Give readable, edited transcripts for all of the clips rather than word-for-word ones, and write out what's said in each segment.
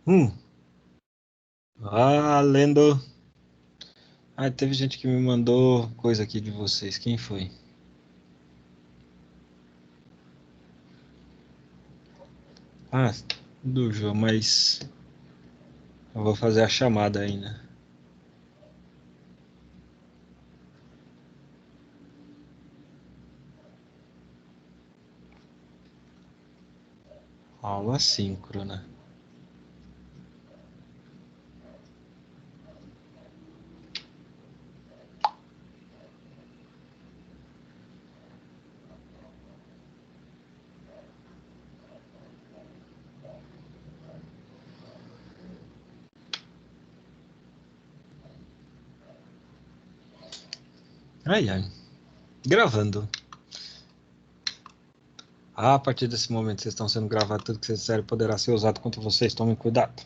Um. Ah, lendo. Ah, teve gente que me mandou coisa aqui de vocês. Quem foi? Ah, do João, mas eu vou fazer a chamada ainda. Aula síncrona. Ai, ai. Gravando. Ah, a partir desse momento vocês estão sendo gravados, tudo que vocês disserem poderá ser usado contra vocês. Tomem cuidado.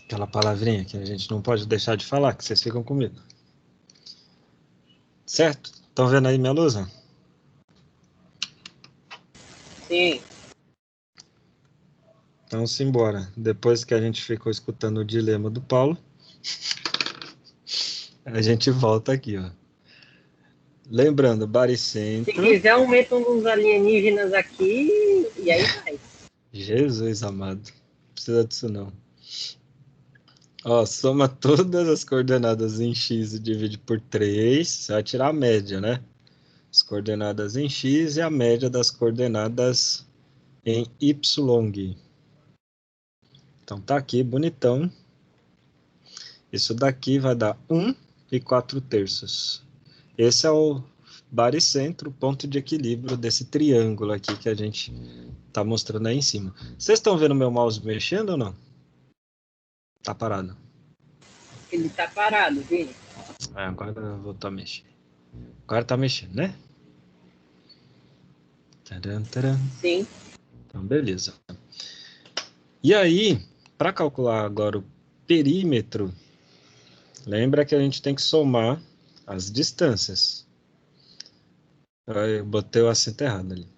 Aquela palavrinha que a gente não pode deixar de falar, que vocês ficam com medo. Certo? Estão vendo aí minha lousa? Sim. Então, simbora. Depois que a gente ficou escutando o dilema do Paulo, a gente volta aqui, ó. Lembrando, Se baricentro. quiser, aumentam uns alienígenas aqui e aí vai. Jesus amado. Não precisa disso não. Ó, soma todas as coordenadas em x e divide por 3. Você vai tirar a média, né? As coordenadas em x e a média das coordenadas em y. Então tá aqui, bonitão. Isso daqui vai dar 1 e 4/3. Esse é o baricentro, ponto de equilíbrio desse triângulo aqui que a gente tá mostrando aí em cima. Vocês estão vendo meu mouse mexendo ou não? Tá parado. Ele tá parado, Vini. Agora voltou a mexer. Agora tá mexendo, né? Taran, taran. Sim. Então, beleza. E aí, para calcular agora o perímetro, lembra que a gente tem que somar as distâncias. Eu botei o acento errado ali.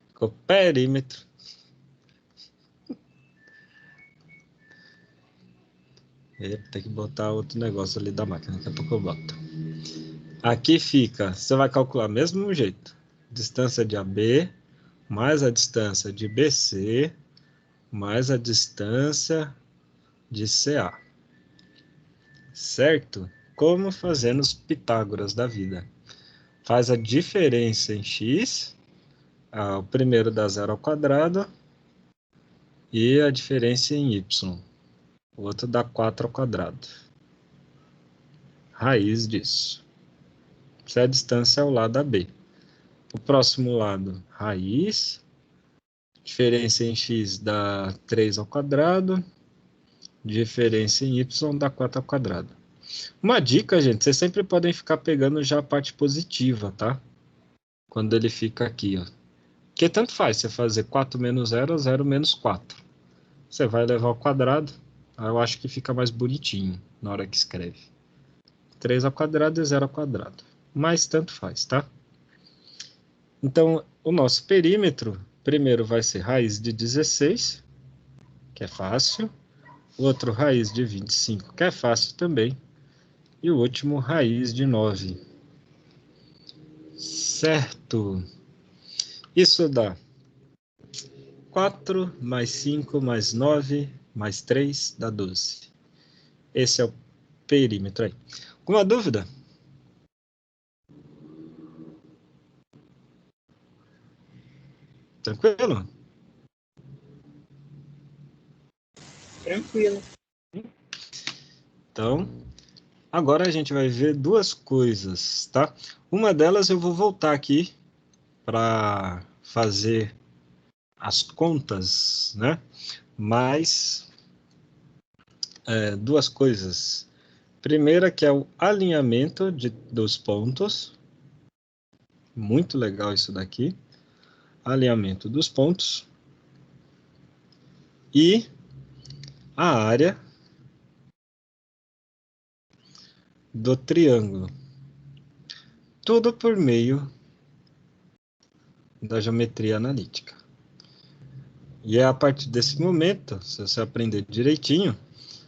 Ficou perímetro. Tem que botar outro negócio ali da máquina, daqui a pouco eu boto. Aqui fica, você vai calcular do mesmo jeito. Distância de AB, mais a distância de BC, mais a distância de CA. Certo? Como fazendo os Pitágoras da vida. Faz a diferença em x, o primeiro dá 0 ao quadrado, e a diferença em y. O outro dá 4 ao quadrado. Raiz disso. Essa é a distância ao lado AB. O próximo lado, raiz. Diferença em x dá 3 ao quadrado. Diferença em y dá 4 ao quadrado. Uma dica, gente, vocês sempre podem ficar pegando já a parte positiva, tá? Quando ele fica aqui, ó. Porque tanto faz você fazer 4 menos 0 ou 0 menos 4. Você vai levar ao quadrado, aí eu acho que fica mais bonitinho na hora que escreve. 3 ao quadrado e 0 ao quadrado. Mas tanto faz, tá? Então, o nosso perímetro, primeiro vai ser raiz de 16, que é fácil. O outro, raiz de 25, que é fácil também. E o último, raiz de 9. Certo. Isso dá 4 mais 5 mais 9 mais 3 dá 12. Esse é o perímetro aí. Alguma dúvida? Tranquilo? Tranquilo. Então, agora a gente vai ver duas coisas, tá? Uma delas eu vou voltar aqui para fazer as contas, né? Mas duas coisas. Primeira que é o alinhamento dos pontos. Muito legal isso daqui. Alinhamento dos pontos. E a área do triângulo. Tudo por meio da geometria analítica. E é a partir desse momento, se você aprender direitinho,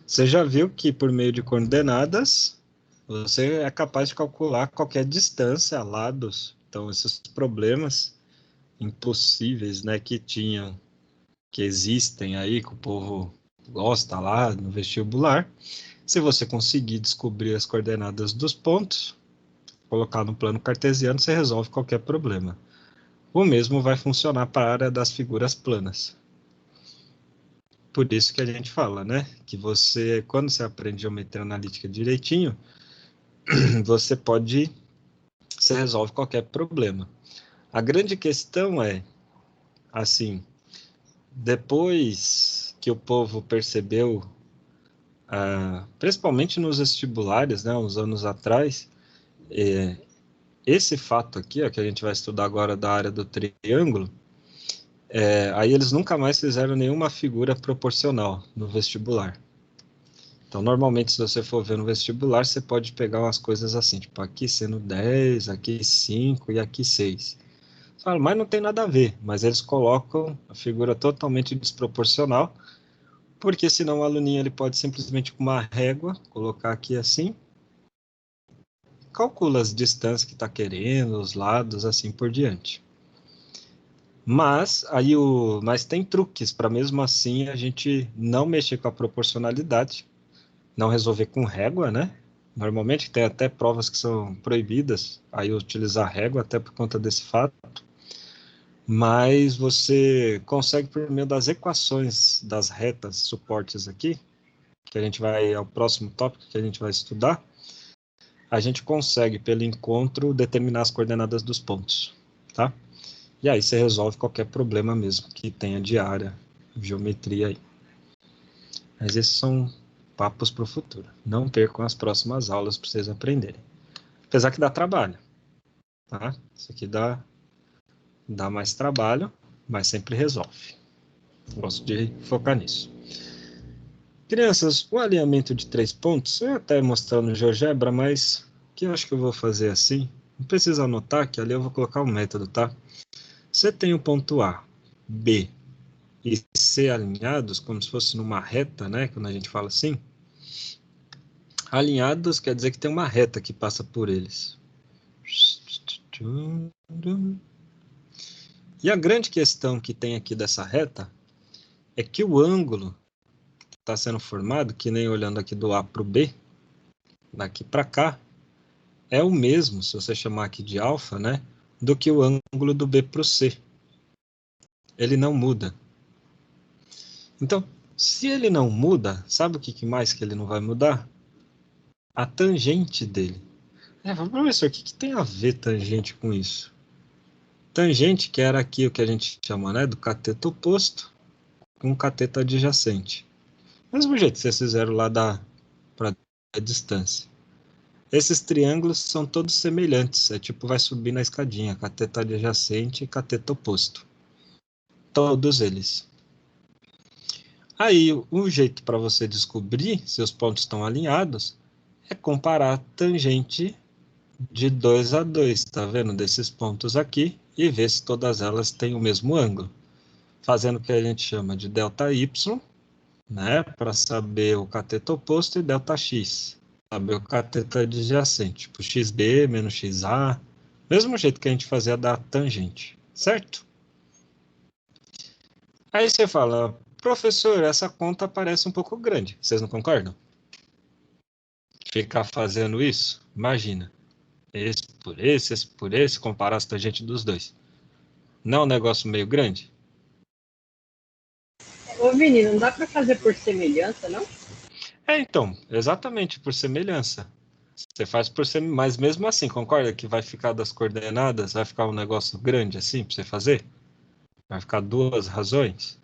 você já viu que por meio de coordenadas, você é capaz de calcular qualquer distância, lados. Então, esses problemas impossíveis, né, que existem aí, que o povo gosta lá no vestibular, se você conseguir descobrir as coordenadas dos pontos, colocar no plano cartesiano, você resolve qualquer problema. O mesmo vai funcionar para a área das figuras planas. Por isso que a gente fala, né, que você, quando você aprende geometria analítica direitinho, você resolve qualquer problema. A grande questão é, assim, depois que o povo percebeu, principalmente nos vestibulares, né, uns anos atrás, esse fato aqui, ó, que a gente vai estudar agora da área do triângulo, aí eles nunca mais fizeram nenhuma figura proporcional no vestibular. Então, normalmente, se você for ver no vestibular, você pode pegar umas coisas assim, tipo, aqui sendo 10, aqui 5 e aqui 6. Você fala, mas não tem nada a ver, mas eles colocam a figura totalmente desproporcional, porque senão o aluninho ele pode simplesmente com uma régua, colocar aqui assim, calcula as distâncias que está querendo, os lados, assim por diante. Mas tem truques para mesmo assim a gente não mexer com a proporcionalidade, não resolver com régua, né? Normalmente tem até provas que são proibidas aí utilizar régua até por conta desse fato, mas você consegue por meio das equações das retas suportes aqui, que a gente vai ao próximo tópico que a gente vai estudar, a gente consegue pelo encontro determinar as coordenadas dos pontos, tá? E aí você resolve qualquer problema mesmo que tenha de área, geometria aí. Mas esses são papos para o futuro. Não percam as próximas aulas para vocês aprenderem. Apesar que dá trabalho, tá? Isso aqui dá mais trabalho, mas sempre resolve. Gosto de focar nisso. Crianças, o alinhamento de 3 pontos, eu até mostrar no GeoGebra, mas que eu acho que eu vou fazer assim. Não precisa anotar que ali eu vou colocar o método, tá? Você tem o ponto A, B e C alinhados, como se fosse numa reta, né? Quando a gente fala assim. Alinhados quer dizer que tem uma reta que passa por eles. E a grande questão que tem aqui dessa reta é que o ângulo que está sendo formado, que nem olhando aqui do A para o B, daqui para cá, é o mesmo, se você chamar aqui de alfa, né, do que o ângulo do B para o C. Ele não muda. Então, se ele não muda, sabe o que mais que ele não vai mudar? A tangente dele. Professor, o que tem a ver tangente com isso? Tangente, que era aqui o que a gente chama, né, do cateto oposto com o cateto adjacente. Mesmo jeito que vocês fizeram lá para a distância. Esses triângulos são todos semelhantes, é tipo vai subir na escadinha, cateto adjacente e cateto oposto. Todos eles. Aí, um jeito para você descobrir se os pontos estão alinhados é comparar a tangente de 2 a 2, tá vendo? Desses pontos aqui, e ver se todas elas têm o mesmo ângulo. Fazendo o que a gente chama de ΔY, né? Para saber o cateto oposto e ΔX. Saber o cateto adjacente, tipo XB menos XA. Mesmo jeito que a gente fazia da tangente, certo? Aí você fala, professor, essa conta parece um pouco grande. Vocês não concordam? Ficar fazendo isso? Imagina. Esse por esse, comparar as tangentes dos dois. Não é um negócio meio grande? Ô, Vini, não dá pra fazer por semelhança, não? Então, exatamente, por semelhança. Você faz por semelhança, mas mesmo assim, concorda que vai ficar das coordenadas, vai ficar um negócio grande assim para você fazer? Vai ficar duas razões?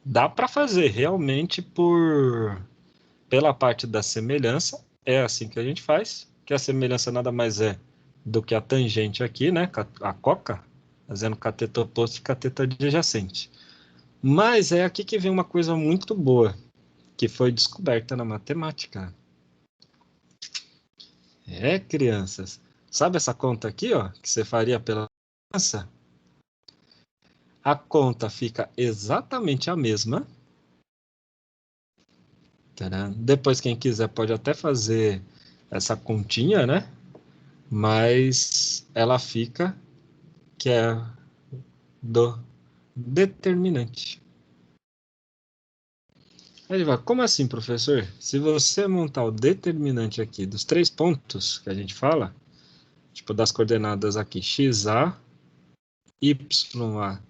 Dá para fazer realmente pela parte da semelhança, é assim que a gente faz, que a semelhança nada mais é do que a tangente aqui, né, a coca, fazendo cateto oposto e cateto adjacente. Mas é aqui que vem uma coisa muito boa, que foi descoberta na matemática. Crianças, sabe essa conta aqui, ó, que você faria pela criança? A conta fica exatamente a mesma. Tcharam. Depois, quem quiser pode até fazer essa continha, né? Mas ela fica, que é do determinante. Aí ele vai, como assim, professor? Se você montar o determinante aqui dos 3 pontos que a gente fala, tipo das coordenadas aqui, xa, ya,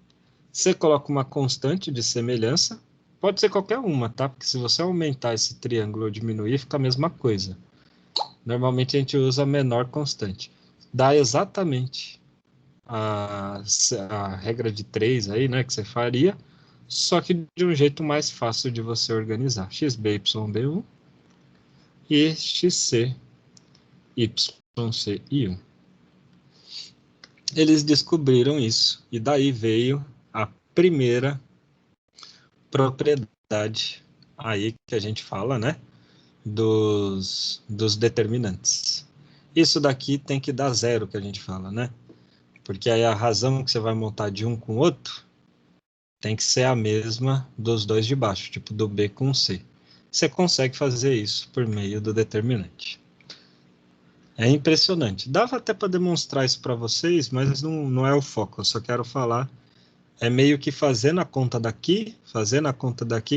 você coloca uma constante de semelhança, pode ser qualquer uma, tá? Porque se você aumentar esse triângulo ou diminuir, fica a mesma coisa. Normalmente a gente usa a menor constante. Dá exatamente a regra de 3 aí, né, que você faria, só que de um jeito mais fácil de você organizar. XB, YB1 e XC, YC e 1. Eles descobriram isso, e daí veio a primeira propriedade aí que a gente fala, né, dos determinantes. Isso daqui tem que dar zero, que a gente fala, né? Porque aí a razão que você vai montar de um com o outro tem que ser a mesma dos dois de baixo, tipo do B com C. Você consegue fazer isso por meio do determinante. É impressionante. Dava até para demonstrar isso para vocês, mas não é o foco. Eu só quero falar. É meio que fazendo a conta daqui,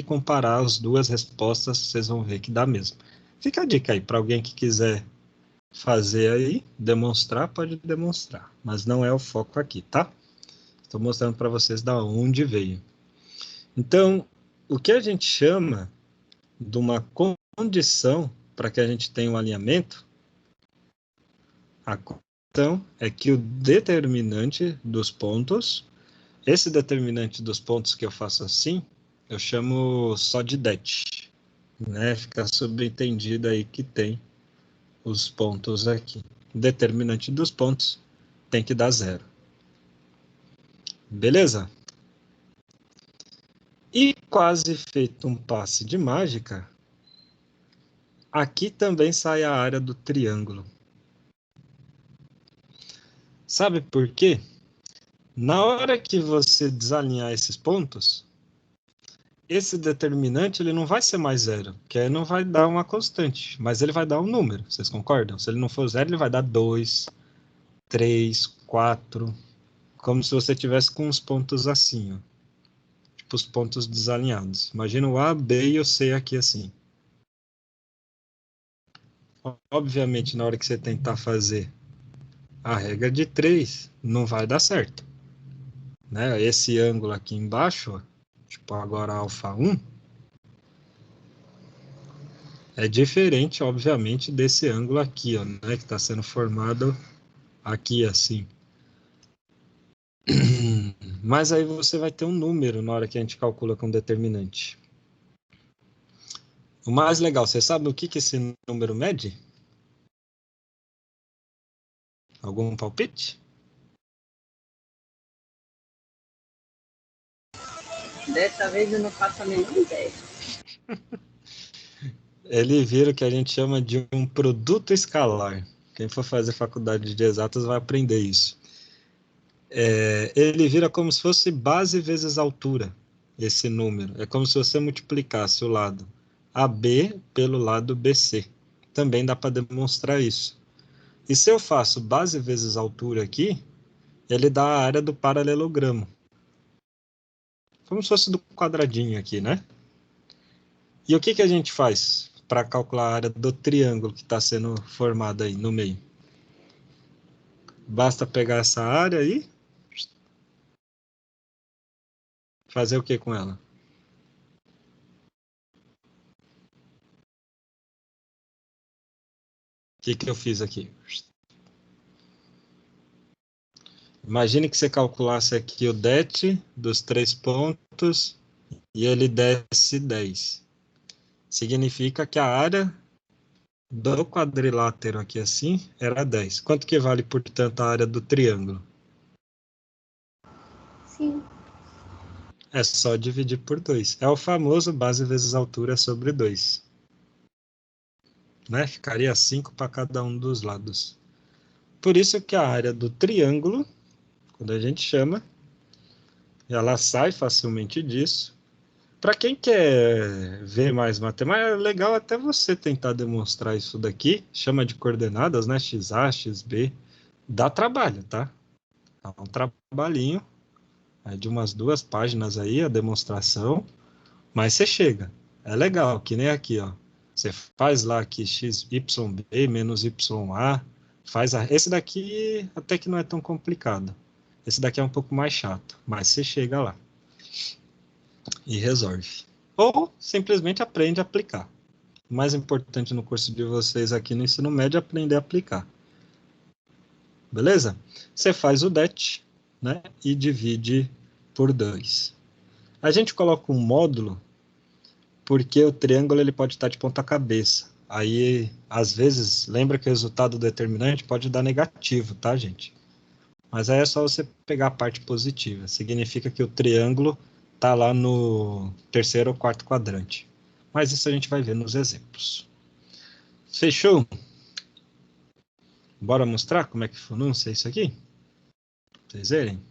comparar as duas respostas, vocês vão ver que dá mesmo. Fica a dica aí para alguém que quiser fazer aí, demonstrar, pode demonstrar. Mas não é o foco aqui, tá? Estou mostrando para vocês da onde veio. Então, o que a gente chama de uma condição para que a gente tenha um alinhamento, a condição é que o determinante dos pontos, esse determinante dos pontos que eu faço assim, eu chamo só de det, né? Fica subentendido aí que tem os pontos aqui. O determinante dos pontos tem que dar zero. Beleza? E quase feito um passe de mágica, aqui também sai a área do triângulo. Sabe por quê? Na hora que você desalinhar esses pontos, esse determinante ele não vai ser mais zero, que aí não vai dar uma constante, mas ele vai dar um número, vocês concordam? Se ele não for zero, ele vai dar 2, 3, 4, como se você tivesse com os pontos assim, ó. Tipo os pontos desalinhados. Imagina o A, B e o C aqui assim. Obviamente, na hora que você tentar fazer a regra de 3, não vai dar certo, né? Esse ângulo aqui embaixo, ó, tipo agora alfa 1, é diferente, obviamente, desse ângulo aqui, ó, né, que está sendo formado aqui assim. Mas aí você vai ter um número na hora que a gente calcula com determinante. O mais legal, você sabe o que esse número mede? Algum palpite? Dessa vez eu não faço a menor ideia. Ele vira o que a gente chama de um produto escalar. Quem for fazer faculdade de exatas vai aprender isso. Ele vira como se fosse base vezes altura, esse número. É como se você multiplicasse o lado AB pelo lado BC. Também dá para demonstrar isso. E se eu faço base vezes altura aqui, ele dá a área do paralelogramo. Como se fosse do quadradinho aqui, né? E o que a gente faz para calcular a área do triângulo que está sendo formado aí no meio? Basta pegar essa área aí, fazer o que com ela? O que eu fiz aqui? Imagine que você calculasse aqui o det dos 3 pontos e ele desse 10. Significa que a área do quadrilátero aqui assim era 10. Quanto que vale, portanto, a área do triângulo? Sim. É só dividir por 2. É o famoso base vezes altura sobre 2. Né? Ficaria 5 para cada um dos lados. Por isso que a área do triângulo, quando a gente chama, ela sai facilmente disso. Para quem quer ver mais matemática, é legal até você tentar demonstrar isso daqui. Chama de coordenadas, né? XA, XB. Dá trabalho, tá? É um trabalhinho. É de umas 2 páginas aí a demonstração. Mas você chega. É legal, que nem aqui, ó. Você faz lá que XYB menos YA. Esse daqui até que não é tão complicado. Esse daqui é um pouco mais chato. Mas você chega lá e resolve. Ou simplesmente aprende a aplicar. O mais importante no curso de vocês aqui no ensino médio é aprender a aplicar. Beleza? Você faz o DET, né, e divide por 2. A gente coloca um módulo porque o triângulo ele pode estar de ponta cabeça. Aí, às vezes, lembra que o resultado determinante pode dar negativo, tá, gente? Mas aí é só você pegar a parte positiva. Significa que o triângulo está lá no 3º ou 4º quadrante. Mas isso a gente vai ver nos exemplos. Fechou? Bora mostrar como é que pronuncia isso aqui? Pra vocês verem.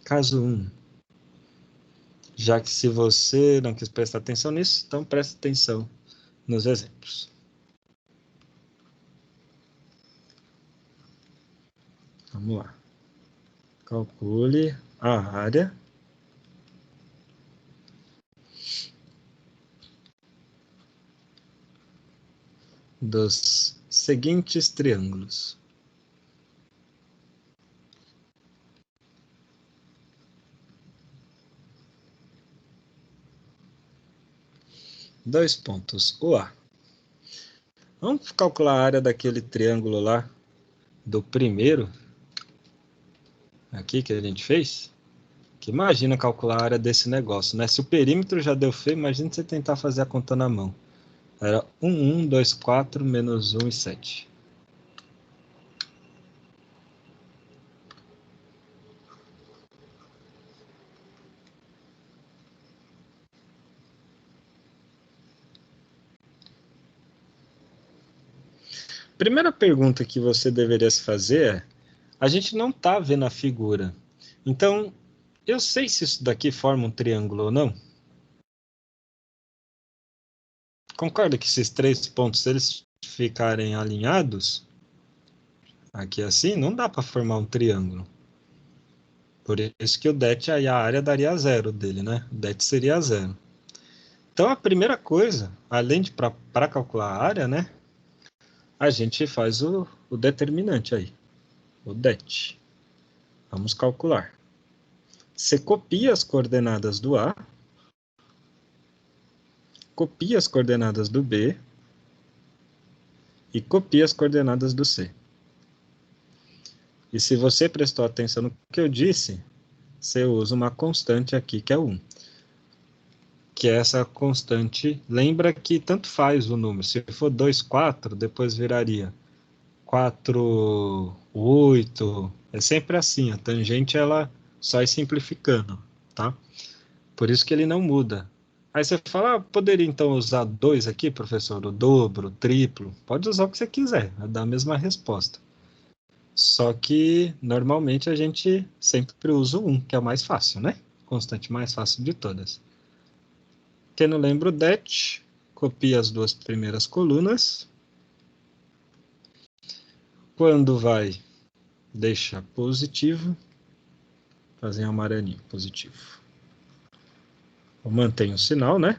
Caso 1. Já que se você não quis prestar atenção nisso, então presta atenção nos exemplos. Vamos lá. Calcule a área dos seguintes triângulos. Dois pontos. OA. Vamos calcular a área daquele triângulo lá do primeiro. Aqui que a gente fez. Que imagina calcular a área desse negócio, né? Se o perímetro já deu feio, imagina você tentar fazer a conta na mão. Era 1, 2, 4, menos 1 e 7. Primeira pergunta que você deveria se fazer é: a gente não está vendo a figura. Então, eu sei se isso daqui forma um triângulo ou não? Concorda que esses 3 pontos, se eles ficarem alinhados, aqui assim, não dá para formar um triângulo. Por isso que o det, aí a área daria 0 dele, né? O det seria 0. Então, a primeira coisa, além de para calcular a área, né? A gente faz o determinante aí, o det. Vamos calcular. Você copia as coordenadas do A, copia as coordenadas do B e copia as coordenadas do C. E se você prestou atenção no que eu disse, você usa uma constante aqui, que é 1. Que é essa constante, lembra que tanto faz o número. Se for 2, 4, depois viraria 4, 8. É sempre assim, a tangente ela só é simplificando, tá? Por isso que ele não muda. Aí você fala, poderia então usar 2 aqui, professor, o dobro, o triplo. Pode usar o que você quiser, vai dar a mesma resposta. Só que, normalmente, a gente sempre usa o 1, que é o mais fácil, né? Constante mais fácil de todas. Quem não lembra o det, copia as 2 primeiras colunas. Quando vai, deixa positivo. Fazer um amarelinho, positivo. Mantém o sinal, né?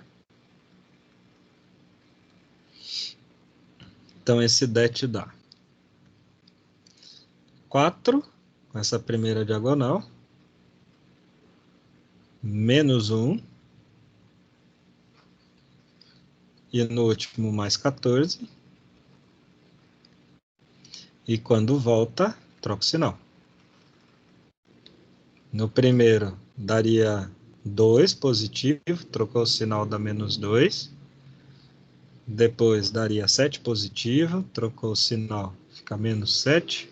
Então, esse det dá 4, essa primeira diagonal, menos 1, e no último mais 14. E quando volta, troca o sinal. No primeiro, daria 2 positivo, trocou o sinal da menos 2. Depois daria 7 positivo, trocou o sinal, fica menos 7.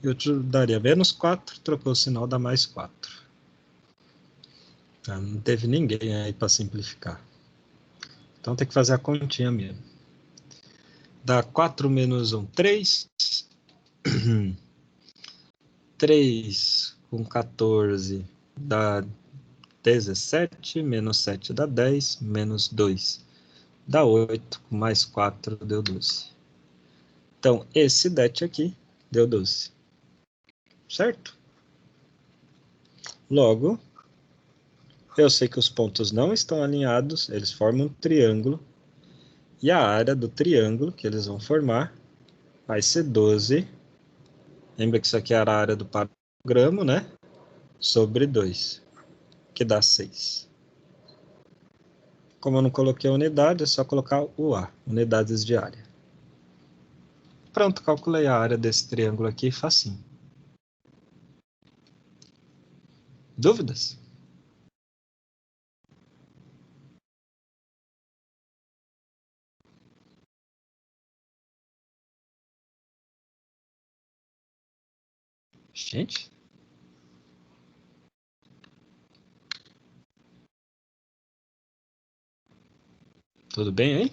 E outro daria menos 4, trocou o sinal, dá mais 4. Não teve ninguém aí para simplificar. Então tem que fazer a continha mesmo. Dá 4 menos 1, 3. 3 com 14 dá 17, menos 7 dá 10, menos 2 dá 8, mais 4 deu 12. Então, esse det aqui deu 12. Certo? Logo, eu sei que os pontos não estão alinhados, eles formam um triângulo, e a área do triângulo que eles vão formar vai ser 12. Lembra que isso aqui era a área do paralelogramo, né? Sobre 2, que dá 6. Como eu não coloquei a unidade, é só colocar o A, unidades de área. Pronto, calculei a área desse triângulo aqui, facinho. Dúvidas? Gente? Tudo bem aí?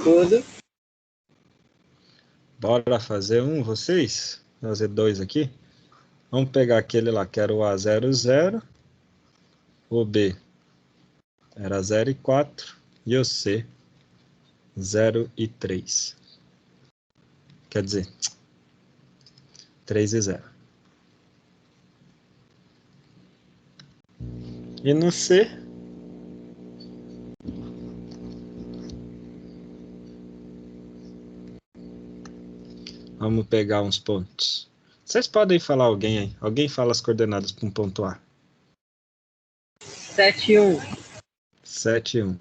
Tudo. Bora fazer um, vocês? Fazer dois aqui? Vamos pegar aquele lá que era o A00, o B era 0 e 4 e o C 0 e 3. Quer dizer, 3 e 0. E no C, vamos pegar uns pontos. Vocês podem falar alguém aí. Alguém fala as coordenadas para um ponto A. 7 e 1. 7 e 1.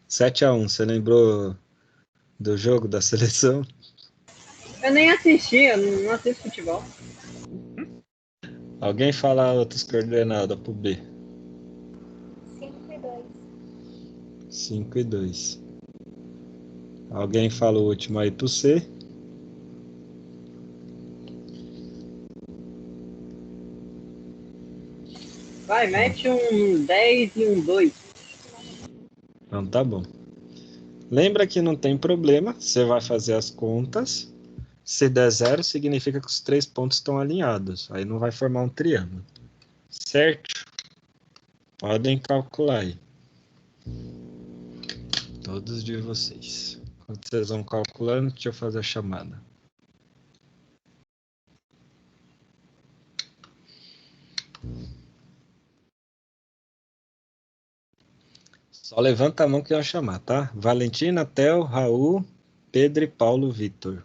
7 a 1. Você lembrou do jogo da seleção? Eu nem assisti, eu não assisto futebol. Alguém fala outras coordenadas para o B. 5 e 2. 5 e 2. Alguém fala o último aí para o C. Vai, mete um 10 e um 2. Então tá bom. Lembra que não tem problema, você vai fazer as contas. Se der 0, significa que os 3 pontos estão alinhados. Aí não vai formar um triângulo. Certo? Podem calcular aí. Todos de vocês. Quando vocês vão calculando, deixa eu fazer a chamada. Só levanta a mão que eu vou chamar, tá? Valentina, Theo, Raul, Pedro e Paulo Vitor.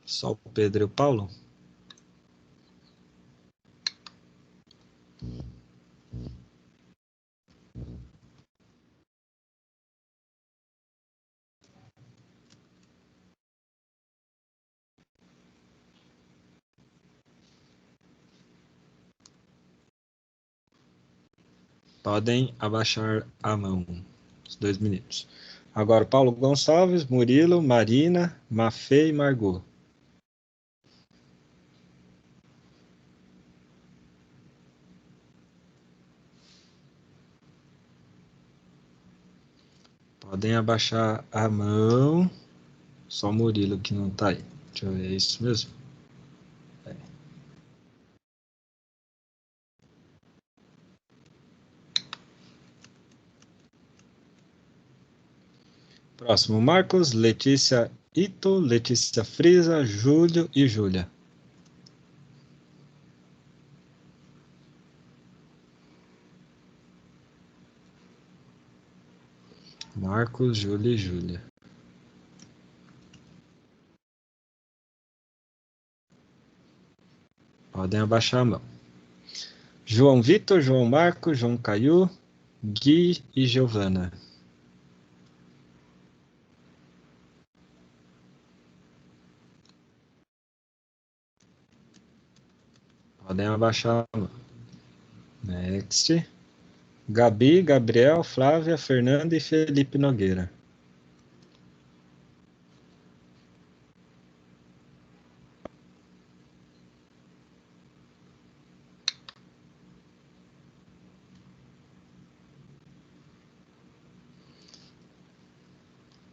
Só o Pedro e o Paulo? Podem abaixar a mão, os 2 meninos. Agora, Paulo Gonçalves, Murilo, Marina, Mafê e Margot. Podem abaixar a mão. Só o Murilo que não tá aí. Deixa eu ver, é isso mesmo? É. Próximo, Marcos, Letícia Ito, Letícia Frisa, Júlio e Júlia. Marcos, Júlio e Júlia. Podem abaixar a mão. João Vitor, João Marcos, João Caiu, Gui e Giovana. Podem abaixar a mão. Next. Gabi, Gabriel, Flávia, Fernanda e Felipe Nogueira.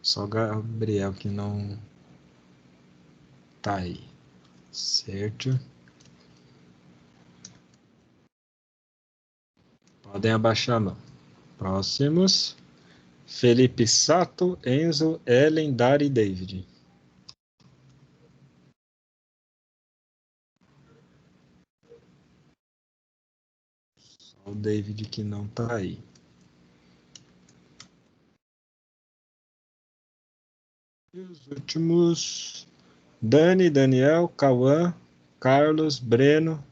Só Gabriel que não tá aí. Certo. Podem abaixar a mão. Próximos. Felipe Sato, Enzo, Ellen, Dari e David. Só o David que não tá aí. E os últimos. Dani, Daniel, Cauã, Carlos, Breno,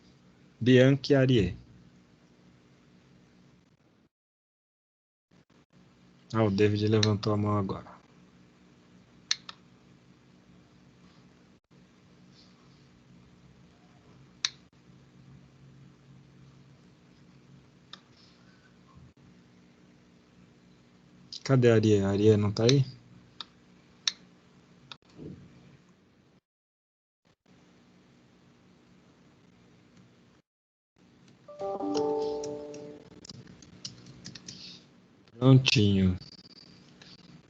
Bianchi e Ariê. O David levantou a mão agora. Cadê a Ariê? A Ariê não tá aí? Prontinho.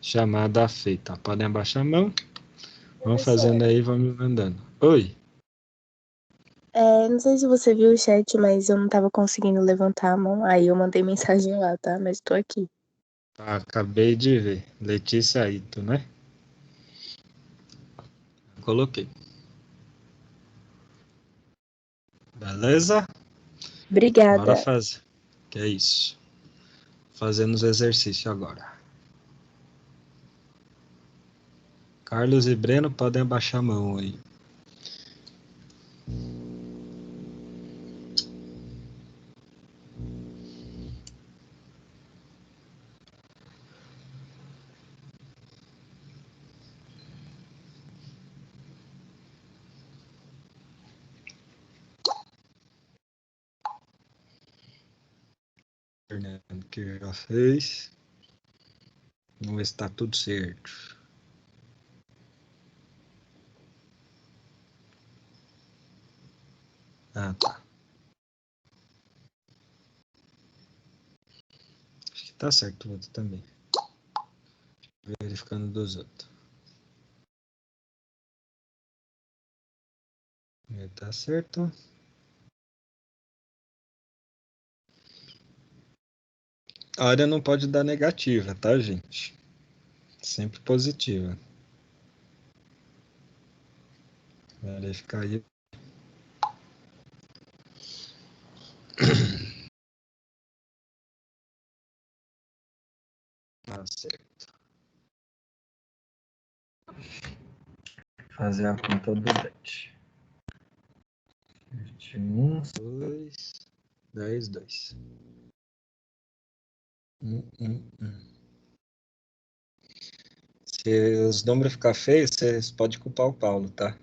Chamada feita. Podem abaixar a mão. Vão fazendo aí, vão me mandando. Oi. Não sei se você viu o chat, mas eu não tava conseguindo levantar a mão. Aí eu mandei mensagem lá, tá? Mas tô aqui. Tá, acabei de ver. Letícia Ito, né? Coloquei. Beleza? Obrigada. Bora fazer. Que é isso. Fazendo os exercícios agora. Carlos e Breno podem abaixar a mão aí. Fernando que já fez. Vamos ver se tá tudo certo. Ah, tá. Acho que tá certo o outro também. Verificando dos outros. Tá certo. A área não pode dar negativa, tá, gente? Sempre positiva. Verificar aí. Tá certo. Fazer a conta do dente. 21, 2, 10, 2. Se os números ficar feios, vocês podem culpar o Paulo, tá?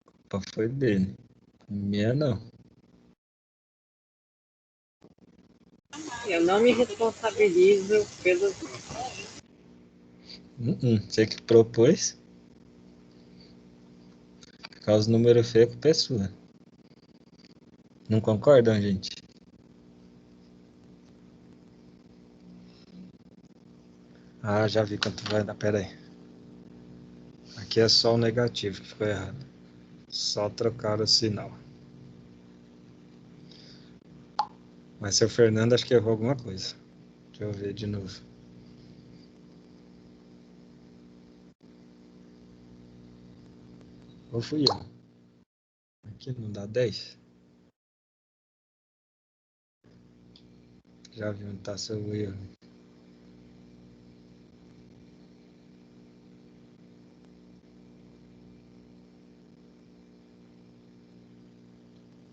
A culpa foi dele. Minha não. Eu não me responsabilizo pelos. Você que propôs. Ficar os números feios, a culpa é sua. Não concordam, gente? Ah, já vi quanto vai dar. Pera aí. Aqui é só o negativo que ficou errado. Só trocar o sinal. Mas seu Fernando acho que errou alguma coisa. Deixa eu ver de novo. Ou fui eu? Aqui não dá 10? Já vi onde tá seu erro.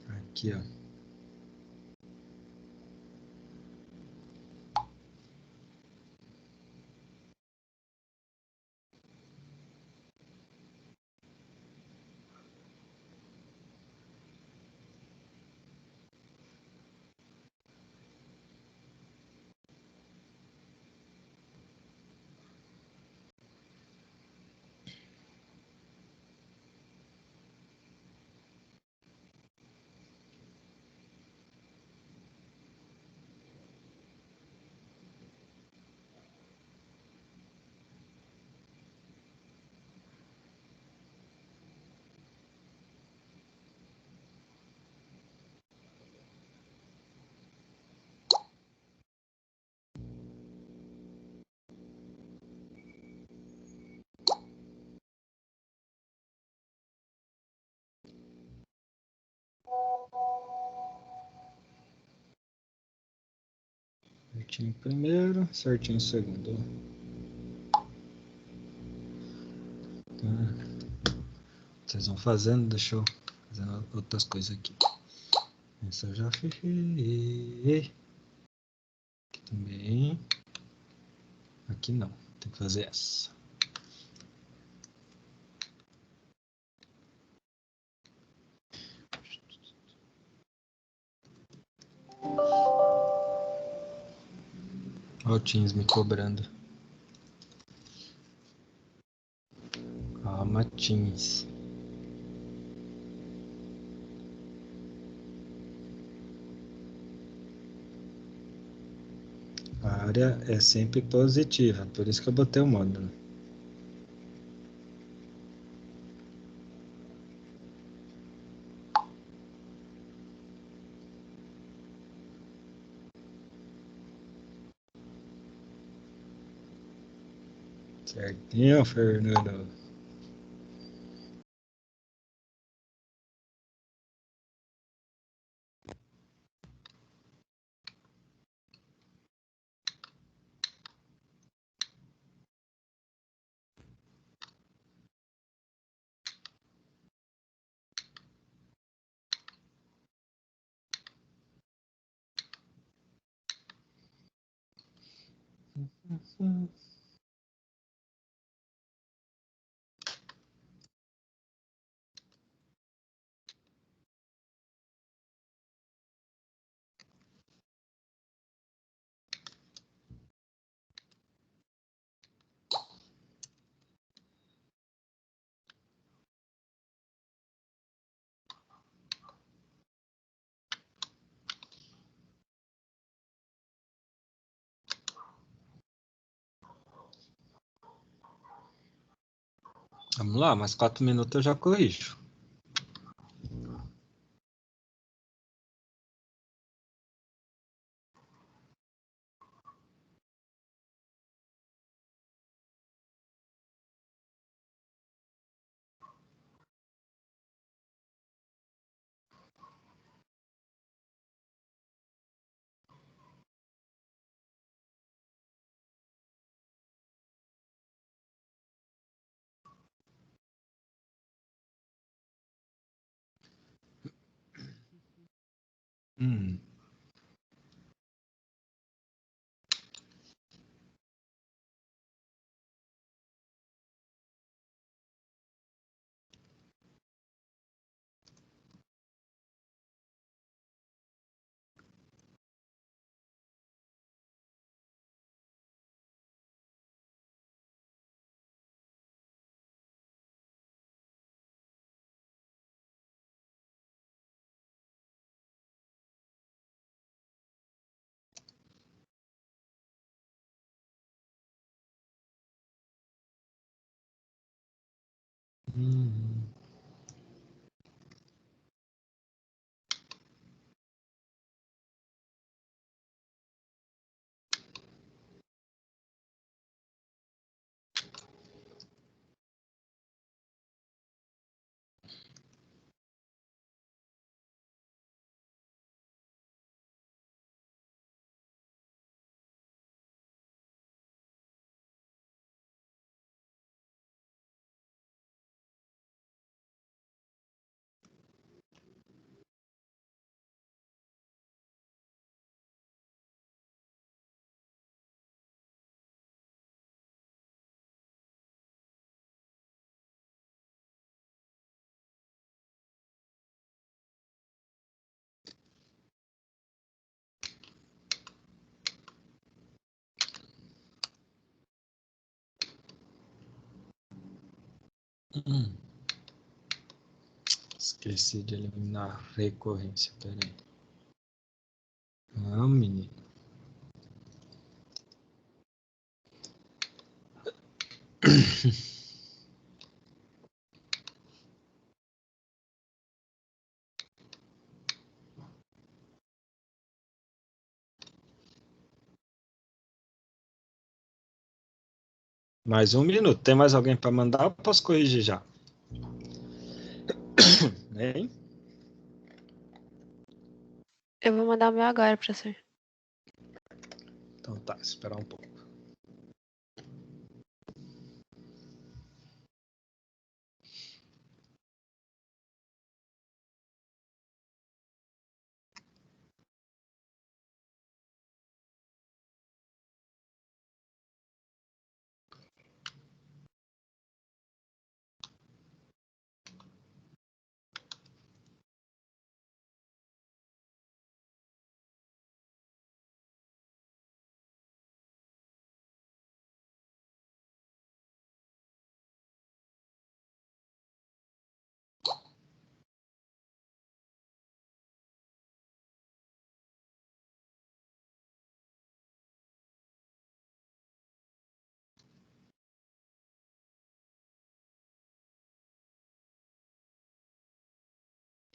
Aqui, ó. certinho primeiro, certinho segundo. Tá. Vocês vão fazendo, deixa eu fazer outras coisas aqui. Essa eu já fechei. Aqui também. Aqui não, tem que fazer essa. Olha o Teams me cobrando. Calma, Teams. A área é sempre positiva, por isso que eu botei o módulo. Certinho, Fernando. Vamos lá, mais 4 minutos eu já corrijo. Hum. Hum. Hum. Esqueci de eliminar a recorrência, peraí. Não, menino. Mais 1 minuto. Tem mais alguém para mandar? Eu posso corrigir já. Hein? Eu vou mandar o meu agora, professor. Então tá, esperar um pouco.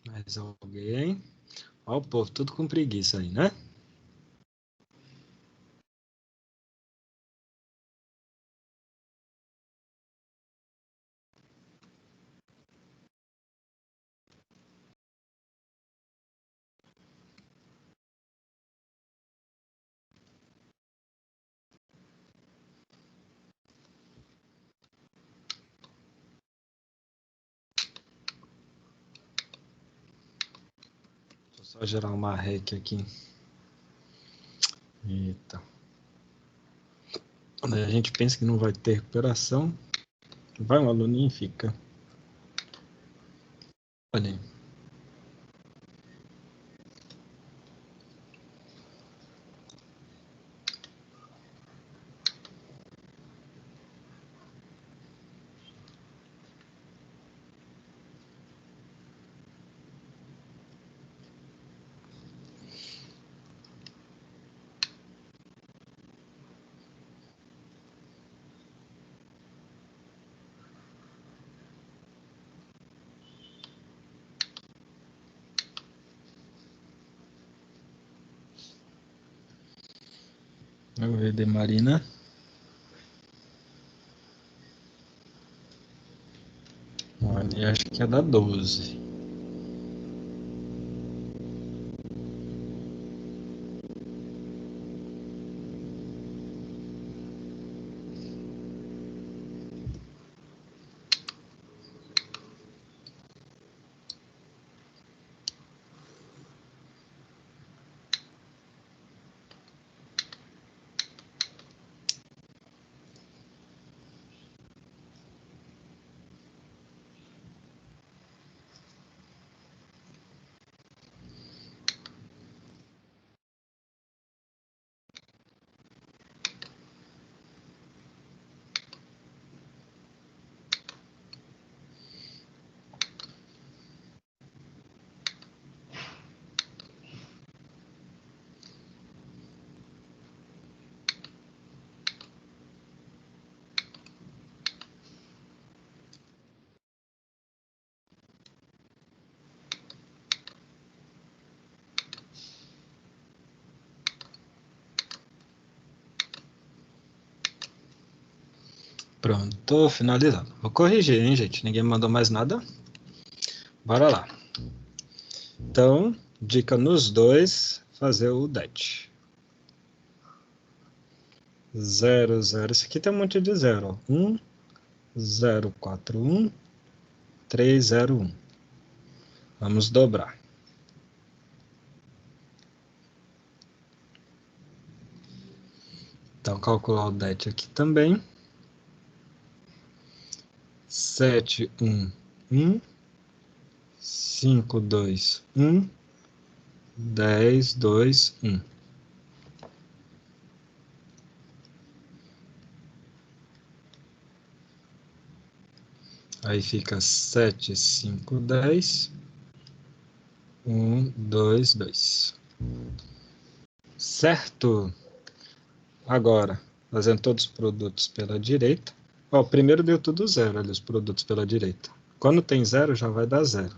Mais alguém? Ó, o povo tudo com preguiça aí, né? Vou só gerar uma rec aqui. Eita. Quando a gente pensa que não vai ter recuperação, vai um aluninho e fica. Olha aí. Vou ver de Marina. Olha, acho que é da 12. Pronto, tô finalizando. Vou corrigir, hein, gente? Ninguém mandou mais nada. Bora lá. Então, dica nos dois, fazer o DET. 0, 0. Esse aqui tem um monte de 0. 1, 0, 4, 1, 3, 0, 1. Vamos dobrar. Então, calcular o DET aqui também. 7, 1, 1. 5, 2, 1. 10, 2, 1. Aí fica 7, 5, 10. 1, 2, 2. Certo? Agora, fazendo todos os produtos pela direita. Ó, primeiro deu tudo zero ali, os produtos pela direita. Quando tem zero, já vai dar zero.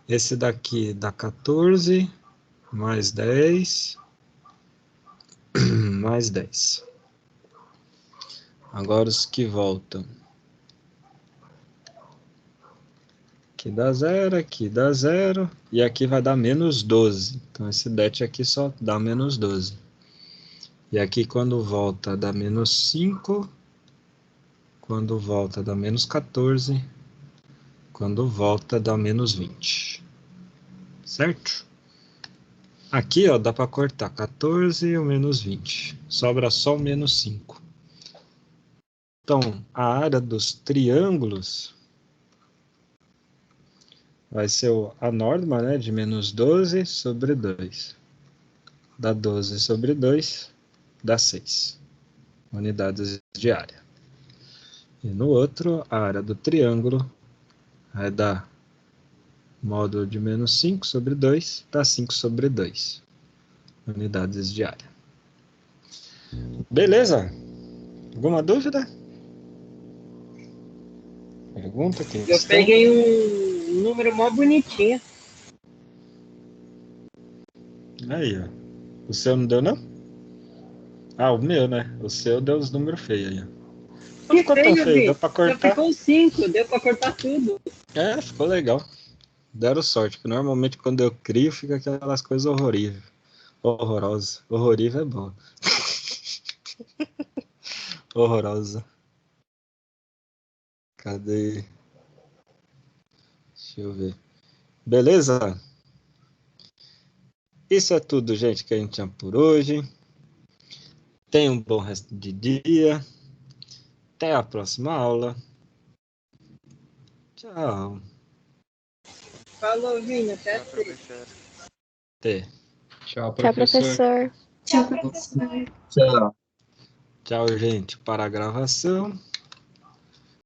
Esse daqui dá 14, mais 10, mais 10. Agora os que voltam. Aqui dá zero, e aqui vai dar menos 12. Então esse det aqui só dá menos 12. E aqui, quando volta, dá menos 5. Quando volta, dá menos 14. Quando volta, dá menos 20. Certo? Aqui, ó, dá para cortar 14 e o menos 20. Sobra só o menos 5. Então, a área dos triângulos vai ser a norma, né, de menos 12 sobre 2. Dá 12 sobre 2, dá 6 unidades de área. E no outro, a área do triângulo vai dar módulo de menos 5 sobre 2, dá 5 sobre 2 unidades de área. Beleza? Alguma dúvida? Pergunta, Eu questão? peguei um número mó bonitinho. Aí, ó. O seu não deu, não? Ah, o meu, né? O seu deu os números feios aí, ó. Não Que ficou tão feio, feio, deu Vi. pra Só cortar. ficou 5, deu pra cortar tudo. É, ficou legal. Deram sorte, porque normalmente quando eu crio fica aquelas coisas horroríveis. Horrorosa. Horrorível é bom. Horrorosa. Cadê? Deixa eu ver. Beleza? Isso é tudo, gente, que a gente tinha por hoje. Tenha um bom resto de dia. Até a próxima aula. Tchau. Falou, Vinho, até Tchau, sexta. professor. Até. Tchau, Tchau, professor. Tchau, professor. Tchau. Tchau, gente. Para a gravação.